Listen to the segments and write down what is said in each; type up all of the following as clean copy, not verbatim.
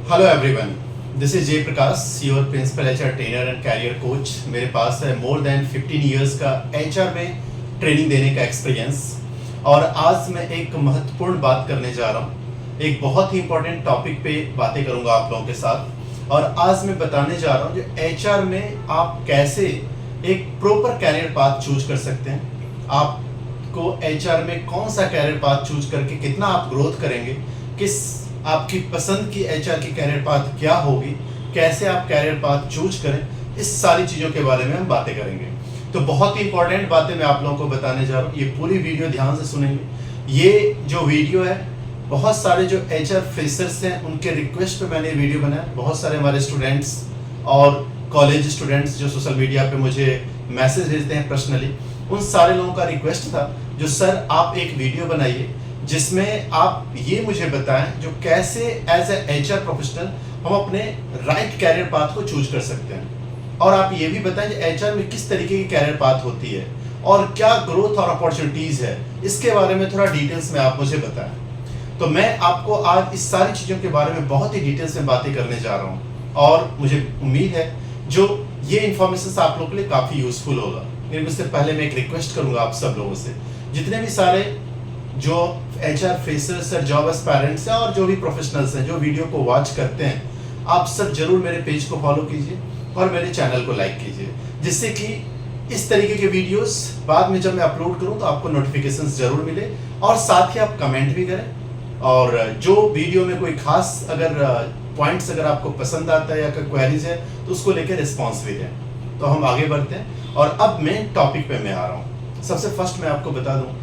Hello everyone, this is Jay Prakash, your principal HR trainer and career coach. मेरे पास है more than 15 years का HR में ट्रेनिंग देने का एक्सपीरियंस। और आज मैं एक महत्वपूर्ण बात करने जा रहा हूँ। एक बहुत ही इंपॉर्टेंट टॉपिक पे बातें करूँगा आप लोगों के साथ। और आज मैं बताने जा रहा हूँ जो एचआर में आप कैसे एक प्रॉपर कैरियर पाथ चूज कर सकते हैं। आपको एचआर में कौन सा कैरियर पाथ चूज करके कितना आप ग्रोथ करेंगे, किस आपकी पसंद की एचआर की कैरियर पाथ क्या होगी, कैसे आप कैरियर पाथ चूज करें, इस सारी चीज़ों के बारे में हम बातें करेंगे। तो बहुत ही इंपॉर्टेंट बातें मैं आप लोगों को बताने जा रहा हूँ। ये पूरी वीडियो ध्यान से सुनेंगे। ये जो वीडियो है, बहुत सारे जो एचआर फ्रेशर्स हैं उनके रिक्वेस्ट पे मैंने वीडियो बनाया। बहुत सारे हमारे स्टूडेंट्स और कॉलेज स्टूडेंट्स जो सोशल मीडिया पे मुझे मैसेज भेजते हैं पर्सनली, उन सारे लोगों का रिक्वेस्ट था जो सर आप एक वीडियो बनाइए जिसमें आप ये मुझे बताएं जो कैसे एज ए एचआर प्रोफेशनल हम अपने राइट कैरियर पाथ को चूज कर सकते हैं। और आप ये भी बताएं एचआर में किस तरीके की कैरियर पाथ होती है और क्या ग्रोथ और अपॉर्चुनिटीज है, इसके बारे में थोड़ा डिटेल्स में आप मुझे बताएं। तो मैं आपको आज इस सारी चीज़ों के बारे में बहुत ही डिटेल्स में बातें करने जा रहा हूँ और मुझे उम्मीद है जो ये इन्फॉर्मेशन आप लोगों के लिए काफ़ी यूजफुल होगा। लेकिन उससे पहले मैं एक रिक्वेस्ट करूँगा आप सब लोगों से, जितने भी सारे जो एचआर फ्रेशर्स है, जॉब एस्पायरेंट्स हैं और जो भी प्रोफेशनल्स हैं जो वीडियो को वॉच करते हैं, आप सब जरूर मेरे पेज को फॉलो कीजिए और मेरे चैनल को लाइक कीजिए, जिससे कि इस तरीके के वीडियोस बाद में जब मैं अपलोड करूं तो आपको नोटिफिकेशंस जरूर मिले। और साथ ही आप कमेंट भी करें और जो वीडियो में कोई खास अगर पॉइंट्स अगर आपको पसंद आता है या कोई क्वेरीज है तो उसको लेकर रिस्पॉन्स भी दें। तो हम आगे बढ़ते हैं और अब मेन टॉपिक पे मैं आ रहा हूँ। सबसे फर्स्ट मैं आपको बता दूं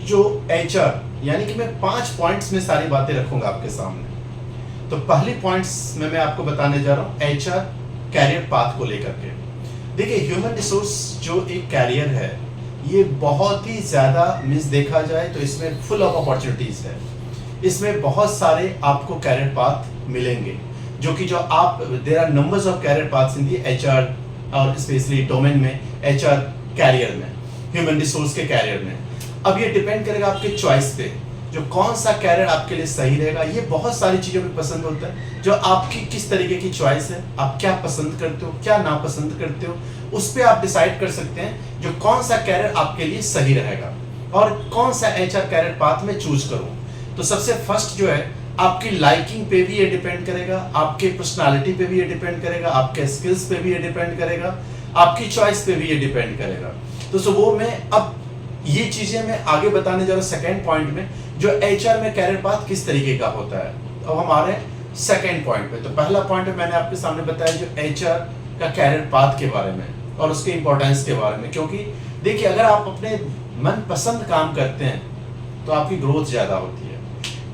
जो एचआर, यानी कि मैं 5 पॉइंट्स में सारी बातें रखूंगा आपके सामने। तो पहली पॉइंट्स में मैं आपको बताने जा रहा हूं एचआर कैरियर पाथ को लेकर के। देखिए, ह्यूमन रिसोर्स जो एक कैरियर है ये बहुत ही ज्यादा मींस देखा जाए तो इसमें फुल ऑफ अपॉर्चुनिटीज है। इसमें बहुत सारे आपको कैरियर पाथ मिलेंगे जो कि जो आप there are numbers of career paths in the HR और स्पेशली डोमेन में, एचआर कैरियर में, ह्यूमन रिसोर्स के कैरियर में। अब ये डिपेंड करेगा आपके चॉइस पे, जो कौन सा कैरियर आपके लिए सही रहेगा। ये बहुत सारी चीजों पे पसंद होता है, जो आपकी किस तरीके की चॉइस है, आप क्या पसंद करते हो, क्या नापसंद करते हो, उस पे आप डिसाइड कर सकते हैं जो कौन सा कैरियर आपके लिए सही रहेगा और कौन सा एचआर कैरियर पाथ में चूज करूं। तो सबसे फर्स्ट जो है आपकी लाइकिंग पे भी ये डिपेंड करेगा, आपके पर्सनालिटी पे भी ये डिपेंड करेगा, आपके स्किल्स पे भी ये डिपेंड करेगा, आपकी चॉइस पे भी ये डिपेंड करेगा। तो वो मैं अब ये चीजें मैं आगे बताने जा रहा हूँ सेकेंड पॉइंट में, जो एचआर में कैरियर पाथ किस तरीके का होता है। अब हम आ रहे हैं सेकेंड पॉइंट पे। तो पहला पॉइंट मैंने आपके सामने बताया जो एचआर का कैरियर पाथ के बारे में और उसके इंपॉर्टेंस के बारे में। क्योंकि देखिए, अगर आप अपने मनपसंद काम करते हैं तो आपकी ग्रोथ ज्यादा होती है।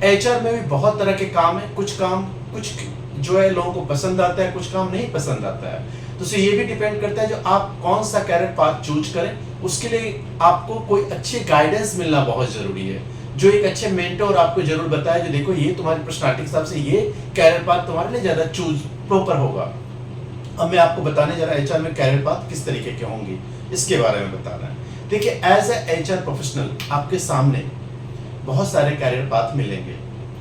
एचआर में भी बहुत तरह के काम है, कुछ काम कुछ जो है लोगों को पसंद आता है, कुछ काम नहीं पसंद आता है। तो ये भी डिपेंड करता है जो आप कौन सा कैरियर पाथ चूज करें, उसके लिए आपको कोई अच्छे गाइडेंस मिलना बहुत जरूरी है। जो एक अच्छे मेंटर आपको जरूर बताए जो देखो ये तुम्हारी पर्सनालिटी के हिसाब से ये कैरियर पाथ तुम्हारे लिए ज्यादा चूज प्रॉपर होगा। अब मैं आपको बताने जा रहा हूं एचआर में कैरियर पाथ किस तरीके के होंगे, इसके बारे में बताना है। देखिए, एज ए एचआर प्रोफेशनल आपके सामने बहुत सारे कैरियर पाथ मिलेंगे।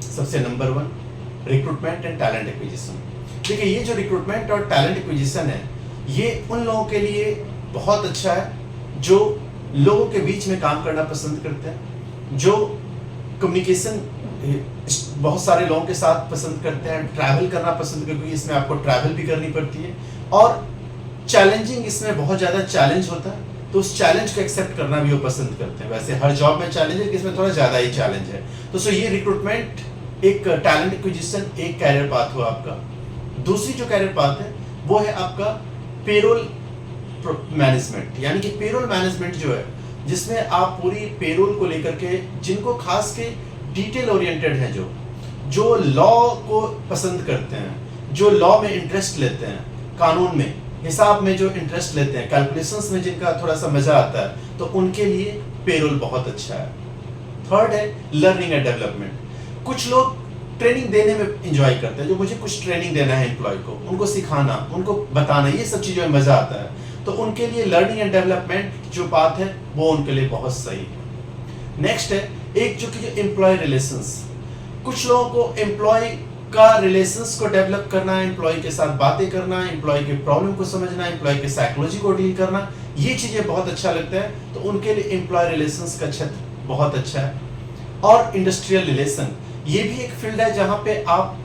सबसे number 1 recruitment and talent acquisition. देखिए, ये जो रिक्रूटमेंट और टैलेंट एक्विजिशन है ये उन लोगों के लिए बहुत अच्छा है जो लोगों के बीच में काम करना पसंद करते हैं, जो कम्युनिकेशन बहुत सारे लोगों के साथ पसंद करते हैं, ट्रैवल करना पसंद करते हैं क्योंकि इसमें आपको ट्रैवल भी करनी पड़ती है और चैलेंजिंग, इसमें बहुत ज़्यादा चैलेंज होता है तो उस चैलेंज को एक्सेप्ट करना भी वो पसंद करते हैं। वैसे हर जॉब में चैलेंज है, इसमें थोड़ा ज़्यादा ही चैलेंज है। तो ये रिक्रूटमेंट एक टैलेंट एक्विजिशन एक कैरियर पाथ हुआ आपका। दूसरी जो कैरियर पाथ है वो है आपका पेरोल मैनेजमेंट, यानी कि पेरोल मैनेजमेंट जो है जिसमें आप पूरी पेरोल को लेकर के, जिनको खास के डिटेल ओरिएंटेड हैं, जो लॉ को पसंद करते हैं, जो लॉ में इंटरेस्ट लेते हैं, कानून में हिसाब में जो इंटरेस्ट लेते हैं, कैलकुलेशंस में जिनका थोड़ा सा मजा आता है, तो उनके लिए पेरोल बहुत अच्छा है। थर्ड है लर्निंग एंड डेवलपमेंट। कुछ लोग ट्रेनिंग देने में एंजॉय करते हैं, जो मुझे कुछ ट्रेनिंग देना है एम्प्लॉय को, उनको सिखाना, उनको बताना, ये सब चीज़ों में मजा आता है। तो उनके लिए लर्निंग एंड डेवलपमेंट जो पाथ है वो उनके लिए बहुत सही है। नेक्स्ट है एक जो एम्प्लॉय रिलेशंस। कुछ लोगों को एम्प्लॉय का रिलेशंस को डेवलप करना, एम्प्लॉय के साथ बातें करना, एम्प्लॉय के प्रॉब्लम को समझना, एम्प्लॉय के साइकोलॉजी को डील करना, ये चीजें बहुत अच्छा लगता है। तो उनके लिए एम्प्लॉय रिलेशंस का क्षेत्र बहुत अच्छा है। और इंडस्ट्रियल रिलेशन, ये भी एक फील्ड है जहां पे आप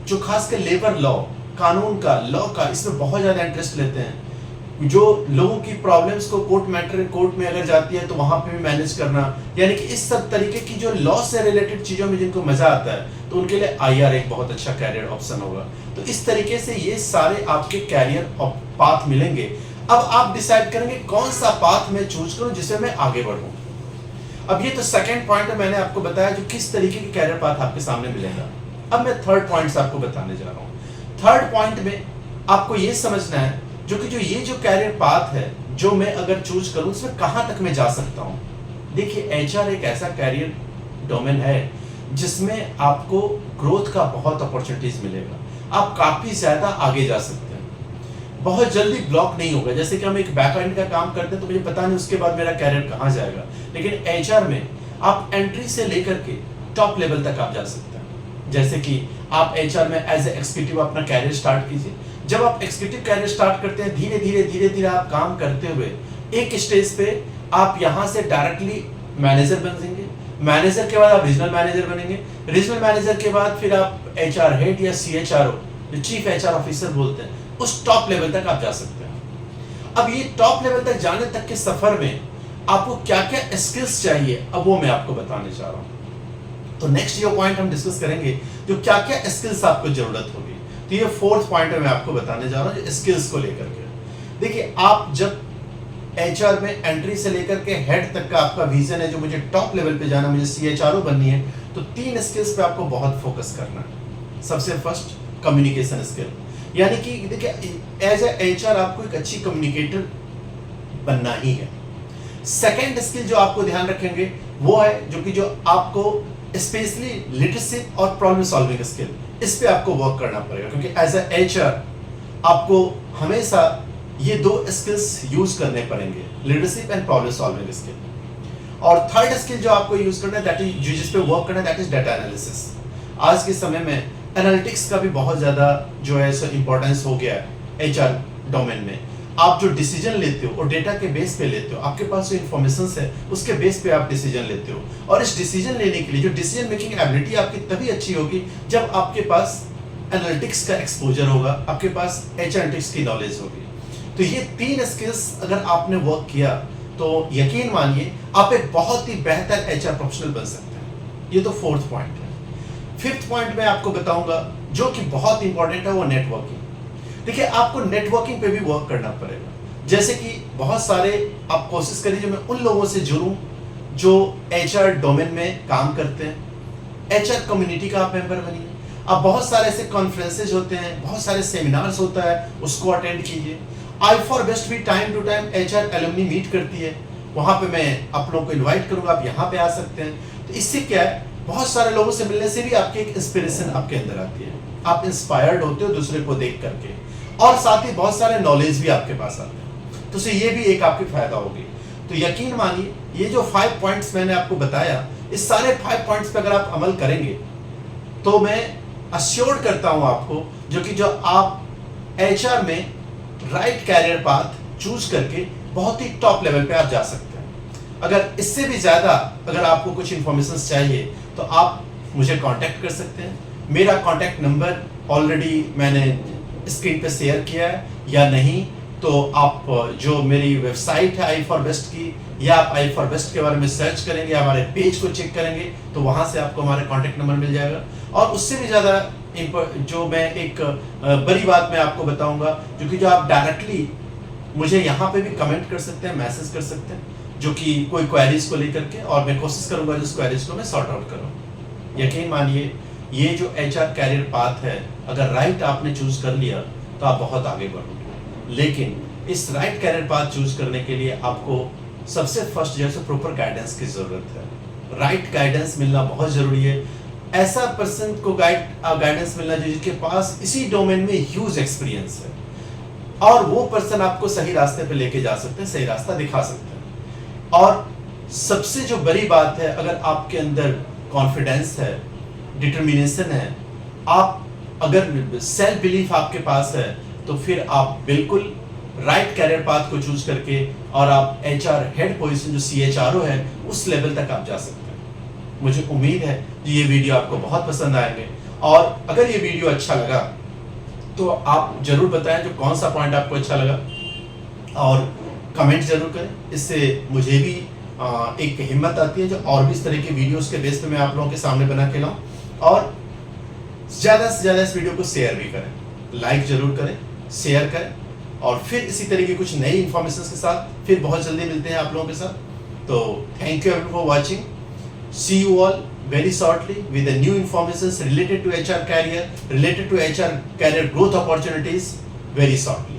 जो खासकर लेबर लॉ, कानून का, लॉ का, इसमें बहुत ज्यादा इंटरेस्ट लेते हैं। जो लोगों की प्रॉब्लम्स को कोर्ट में अगर जाती है तो वहां पे भी मैनेज करना, यानी कि इस सब तरीके की जो लॉ से रिलेटेड चीजों में जिनको मजा आता है तो उनके लिए आईआर एक बहुत अच्छा कैरियर ऑप्शन होगा। तो इस तरीके से ये सारे आपके कैरियर पाथ मिलेंगे। अब आप डिसाइड करेंगे कौन सा पाथ मैं चूज करूं जिससे मैं आगे बढ़ूं। अब ये तो सेकंड पॉइंट है, मैंने आपको बताया जो किस तरीके के कैरियर पाथ आपके सामने मिलेगा। अब मैं थर्ड पॉइंट आपको बताने जा रहा हूं। थर्ड पॉइंट में आपको ये समझना है जो ये जो कैरियर पाथ है जो मैं अगर चूज करूं उसमें कहां तक मैं जा सकता हूं। देखिए, एचआर एक ऐसा कैरियर डोमेन है जिसमें आपको ग्रोथ का बहुत अपॉर्चुनिटीज मिलेगा। आप काफी ज्यादा आगे जा सकते हैं, बहुत जल्दी ब्लॉक नहीं होगा। जैसे कि हम एक बैक एंड का काम करते हैं तो मुझे पता नहीं उसके बाद मेरा कैरियर कहां जाएगा, लेकिन एचआर में आप एंट्री से लेकर के टॉप लेवल तक आप जा सकते हैं। जैसे कि आप एचआर में एज ए एग्जीक्यूटिव अपना कैरियर स्टार्ट कीजिए। जब आप एग्जीक्यूटिव कैरियर स्टार्ट करते हैं, धीरे धीरे आप काम करते हुए एक स्टेज पे आप यहां से डायरेक्टली मैनेजर बनेंगे। मैनेजर के बाद आप रीजनल मैनेजर बनेंगे। रीजनल मैनेजर के बाद फिर आप एचआर हेड या सीएचआरओ, जो चीफ एचआर ऑफिसर बोलते हैं, उस टॉप लेवल तक आप जा सकते हैं। अब ये टॉप लेवल तक जाने तक के सफर में आपको क्या क्या स्किल्स चाहिए, अब वो मैं आपको बताने जा रहा हूं। तो नेक्स्ट ये पॉइंट हम डिस्कस करेंगे जो क्या क्या स्किल्स आपको जरूरत होगी। तो ये फोर्थ पॉइंट है मैं आपको बताने जा रहा हूं, स्किल्स को लेकर के। देखिए, आप जब एचआर में एंट्री से लेकर के हेड तक का आपका विजन है जो मुझे टॉप लेवल पे जाना, मुझे सीएचआरओ बननी है, तो 3 स्किल्स पे आपको बहुत फोकस करना है। सबसे फर्स्ट, कम्युनिकेशन स्किल, यानी कि देखिए एज ए एचआर आपको एक अच्छी कम्युनिकेटर बनना ही है। सेकेंड स्किल जो आपको ध्यान रखेंगे वो है जो आपको स्पेशली लीडरशिप और प्रॉब्लम सॉल्विंग स्किल, इस पे आपको वर्क करना पड़ेगा, क्योंकि एज ए एचआर आपको हमेशा ये 2 स्किल्स यूज करने पड़ेंगे, leadership and problem solving skill. और थर्ड स्किल जो आपको यूज करना है, दैट इज जिस पे वर्क करना है, दैट इज डाटा एनालिसिस। आज के समय में एनालिटिक्स का भी बहुत ज्यादा जो है सो इंपॉर्टेंस हो गया है एचआर डोमेन में। आप जो डिसीजन लेते हो और डेटा के बेस पे लेते हो, आपके पास जो इन्फॉर्मेशन है उसके बेस पे आप डिसीजन लेते हो। और इस डिसीजन लेने के लिए जो डिसीजन मेकिंग एबिलिटी आपकी तभी अच्छी होगी जब आपके पास एनालिटिक्स का एक्सपोजर होगा, आपके पास एनालिटिक्स की नॉलेज होगी। तो ये 3 स्किल्स अगर आपने वर्क किया तो यकीन मानिए आप एक बहुत ही बेहतर एचआर प्रोफेशनल बन सकते हैं। ये तो फोर्थ पॉइंट है। फिफ्थ पॉइंट मैं आपको बताऊंगा जो कि बहुत इंपॉर्टेंट है, वो नेटवर्किंग। देखिए, आपको नेटवर्किंग पे भी वर्क करना पड़ेगा। जैसे कि बहुत सारे आप कोशिश करिए जो मैं उन लोगों से जुड़ूं जो एचआर डोमेन में काम करते हैं। एचआर कम्युनिटी का आप मेंबर बनिए। अब बहुत सारे ऐसे कॉन्फ्रेंसेज होते हैं, बहुत सारे सेमिनार्स होता है, उसको अटेंड कीजिए। आई फॉर बेस्ट भी time to time HR alumni meet करती है, वहां पे मैं आप लोगों को इनवाइट करूंगा, आप यहाँ पे आ सकते हैं। तो इससे क्या है, बहुत सारे लोगों से मिलने से भी आपकी एक इंस्पिरेशन आपके अंदर आती है, आप इंस्पायर्ड होते हो दूसरे को देख करके, और साथ ही बहुत सारे नॉलेज भी आपके पास आते हैं। तो ये भी एक आपकी फायदा होगी। तो यकीन मानिए ये जो 5 पॉइंट्स मैंने आपको बताया, इस सारे 5 पॉइंट्स पे अगर आप अमल करेंगे तो मैं अश्योर करता हूं आपको जो आप एचआर में राइट कैरियर पाथ चूज करके बहुत ही टॉप लेवल पे आप जा सकते हैं। अगर इससे भी ज्यादा अगर आपको कुछ इंफॉर्मेशन चाहिए तो आप मुझे कांटेक्ट कर सकते हैं। मेरा कांटेक्ट नंबर ऑलरेडी मैंने स्क्रीन पे शेयर किया है, या नहीं तो आप जो मेरी वेबसाइट है आई फॉर बेस्ट की, या आप आई फॉर बेस्ट के बारे में सर्च करेंगे, हमारे पेज को चेक करेंगे तो वहां से आपको हमारा कांटेक्ट नंबर मिल जाएगा। और उससे भी ज्यादा जो मैं एक बड़ी बात मैं आपको बताऊंगा, जो आप डायरेक्टली मुझे यहाँ पे भी कमेंट कर सकते हैं, मैसेज कर सकते हैं, जो कि कोई क्वेरीज को लेकर के, और मैं कोशिश करूंगा उस क्वेरीज को मैं सॉर्ट आउट करूँ। यकीन मानिए ये जो एचआर कैरियर पाथ है, अगर राइट आपने चूज कर लिया तो आप बहुत आगे बढ़ोगे। लेकिन इस राइट कैरियर पाथ चूज करने के लिए आपको सबसे फर्स्ट जो है प्रॉपर गाइडेंस की जरूरत है। राइट गाइडेंस मिलना बहुत जरूरी है। ऐसा पर्सन को गाइडेंस मिलना चाहिए जिसके पास इसी डोमेन में ह्यूज एक्सपीरियंस है, और वो पर्सन आपको सही रास्ते पे लेके जा सकते हैं, सही रास्ता दिखा सकते हैं। और सबसे जो बड़ी बात है, अगर आपके अंदर कॉन्फिडेंस है, डिटर्मिनेशन है, आप अगर सेल्फ बिलीफ आपके पास है तो फिर आप बिल्कुल राइट कैरियर पाथ को चूज करके और आप एचआर हेड पोजीशन जो सीएचआरओ है उस लेवल तक आप जा सकते हैं। मुझे उम्मीद है कि ये वीडियो आपको बहुत पसंद आएंगे, और अगर ये वीडियो अच्छा लगा तो आप जरूर बताएं जो कौन सा पॉइंट आपको अच्छा लगा, और कमेंट जरूर करें। इससे मुझे भी एक हिम्मत आती है जो और भी इस तरह की वीडियोस के बेस पे मैं आप लोगों के सामने बना के लाऊं। और ज़्यादा से ज़्यादा इस वीडियो को शेयर भी करें, लाइक जरूर करें, शेयर करें, और फिर इसी तरह की कुछ नई इन्फॉर्मेशन के साथ फिर बहुत जल्दी मिलते हैं आप लोगों के साथ। तो thank you for watching, see you all very shortly with the new informations related to HR career, related to HR career growth opportunities very shortly.